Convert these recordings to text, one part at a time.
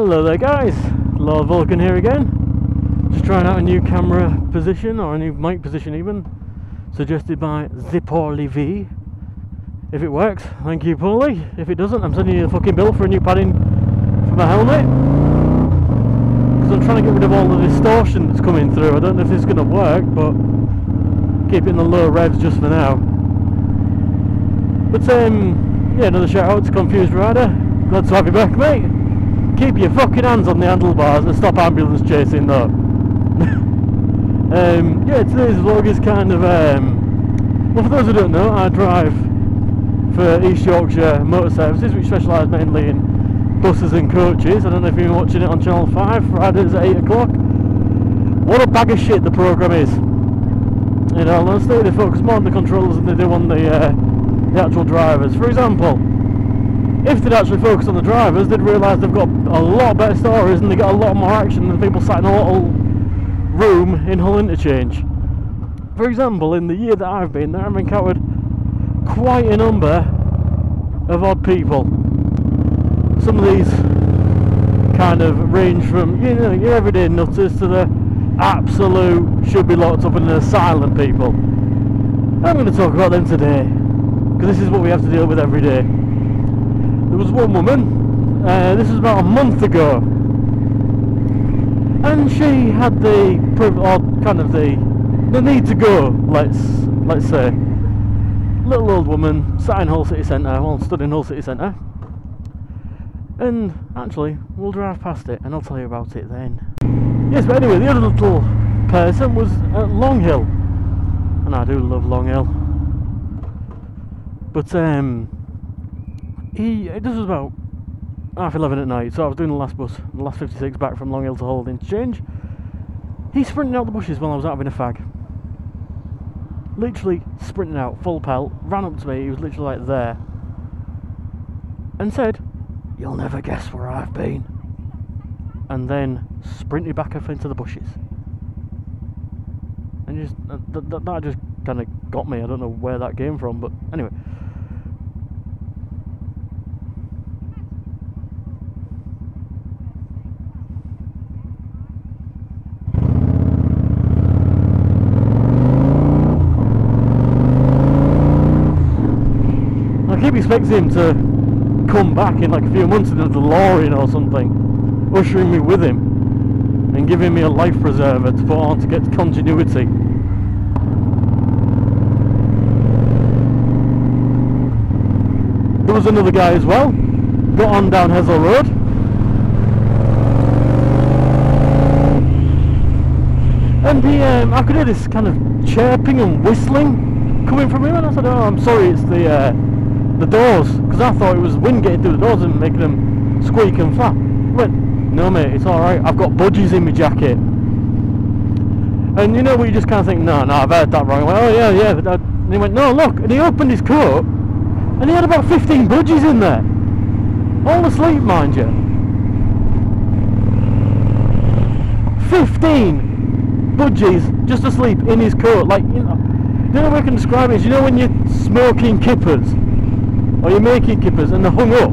Hello there guys, Lord Vulcan here again. Just trying out a new camera position, or a new mic position even, suggested by Zipporly V. If it works, thank you Paulie. If it doesn't, I'm sending you the fucking bill for a new padding for my helmet. Because I'm trying to get rid of all the distortion that's coming through. I don't know if this is going to work, but keep it in the low revs just for now. But yeah, another shout out to Confused Rider. Glad to have you back, mate. Keep your fucking hands on the handlebars and stop ambulance chasing though. Yeah, today's vlog is kind of, well, for those who don't know, I drive for East Yorkshire Motor Services, which specialise mainly in buses and coaches. I don't know if you've been watching it on Channel 5, Fridays at 8 o'clock. What a bag of shit the programme is. You know, honestly, they focus more on the controllers than they do on the actual drivers. For example, if they'd actually focus on the drivers, they'd realise they've got a lot better stories and they get a lot more action than people sat in a little room in Hull Interchange. For example, in the year that I've been there, I've encountered quite a number of odd people. Some of these kind of range from, you know, your everyday nutters to the absolute should be locked up in an asylum people. I'm going to talk about them today, because this is what we have to deal with every day. There was one woman, this was about a month ago, and she had the need to go, let's say. Little old woman sat in Hull City Centre, well, stood in Hull City Centre, and actually we'll drive past it and I'll tell you about it then. Yes, but anyway, the other little person was at Long Hill, and I do love Long Hill, but this was about 11:30 at night, so I was doing the last 56 back from Long Hill to Hull Interchange. He sprinted out the bushes while I was out having a fag. Literally sprinting out, full pelt, ran up to me, he was literally like there, and said, "You'll never guess where I've been," and then sprinted back up into the bushes. And just that just kind of got me. I don't know where that came from, but anyway. I keep expecting him to come back in like a few months in a DeLorean or something, ushering me with him and giving me a life preserver to put on to get continuity. There was another guy as well, got on down Hessel Road, and I could hear this kind of chirping and whistling coming from him, and I said, "Oh, I'm sorry, it's the doors," because I thought it was wind getting through the doors and making them squeak and flap. He went, "No mate, it's alright, I've got budgies in my jacket." And you know what, you just kind of think, no, I've heard that wrong. I went, "Oh yeah, but and he went, "No, look," and he opened his coat and he had about 15 budgies in there, all asleep mind you. 15 budgies just asleep in his coat. Like, you know the way I can describe it is, you know when you're smoking kippers or you're making kippers and they're hung up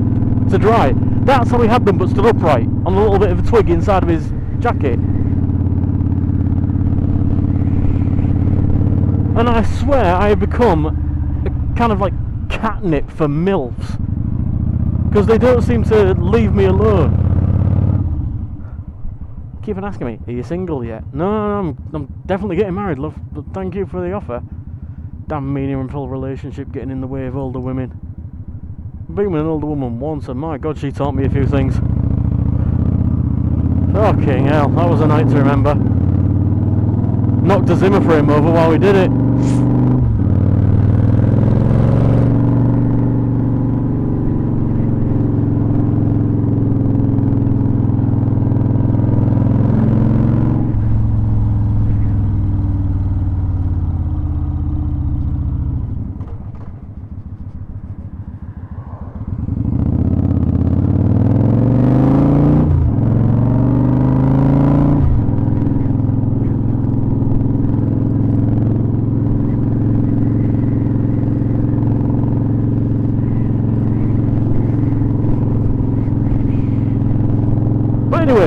to dry, that's how he had them, but stood upright on a little bit of a twig inside of his jacket. And I swear I have become a kind of like catnip for MILFs, because they don't seem to leave me alone. Keep on asking me, "Are you single yet?" No, I'm definitely getting married, love, but thank you for the offer. Damn meaningful relationship getting in the way of older women. I've been with an older woman once, and my god, she taught me a few things. Fucking hell, that was a night to remember. Knocked a Zimmer frame over while we did it.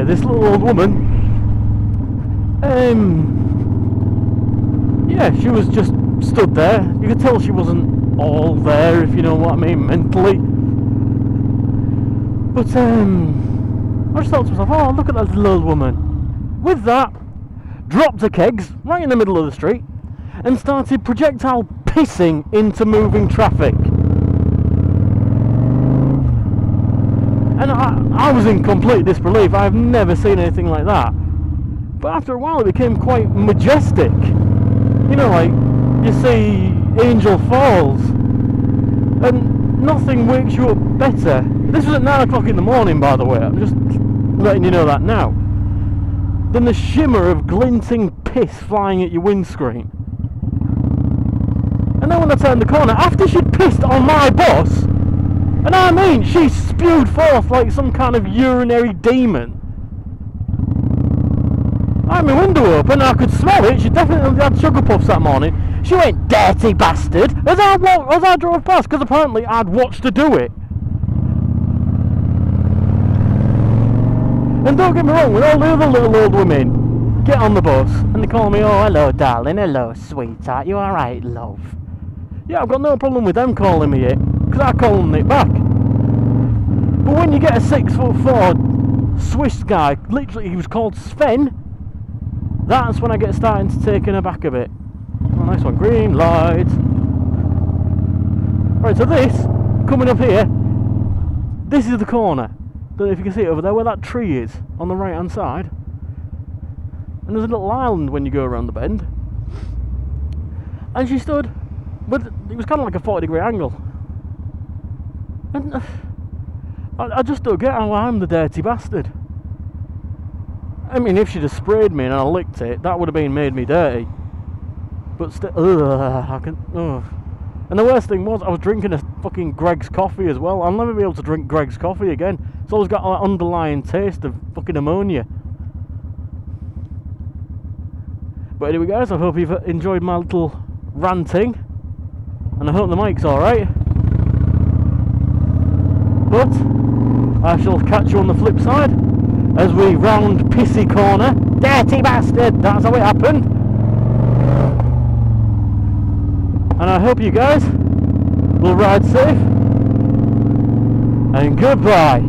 this little old woman, yeah, she was just stood there. You could tell she wasn't all there, if you know what I mean, mentally. But I just thought to myself, oh, look at that little old woman. With that, dropped her kegs right in the middle of the street and started projectile pissing into moving traffic. And I was in complete disbelief. I've never seen anything like that. But after a while it became quite majestic. You know, like you see Angel Falls and nothing wakes you up better. This was at 9 o'clock in the morning, by the way, I'm just letting you know that now. Than the shimmer of glinting piss flying at your windscreen. And then when I turned the corner, after she'd pissed on my bus, and I mean, she spewed forth like some kind of urinary demon. I had my window open, I could smell it. She definitely had sugar puffs that morning. She went, dirty bastard, as I drove past, because apparently I'd watched her do it. And don't get me wrong, with all the other little old women get on the bus and they call me, oh, hello darling, hello sweetheart, you alright love? Yeah, I've got no problem with them calling me it, because I call them it back. But when you get a 6'4" Swiss guy, literally he was called Sven, that's when I get starting to take in aback a bit. Oh, nice one, green light. Right, so this, coming up here, this is the corner. Don't know if you can see it over there where that tree is on the right hand side. And there's a little island when you go around the bend. And she stood, but it was kind of like a 40-degree angle. And I just don't get how I'm the dirty bastard. I mean, if she'd have sprayed me and I licked it, that would have made me dirty. But still, I can. Ugh. And the worst thing was, I was drinking a fucking Greg's coffee as well. I'll never be able to drink Greg's coffee again. It's always got an underlying taste of fucking ammonia. But anyway guys, I hope you've enjoyed my little ranting. And I hope the mic's alright. But I shall catch you on the flip side as we round Pissy Corner. Dirty bastard! That's how it happened. And I hope you guys will ride safe. And goodbye.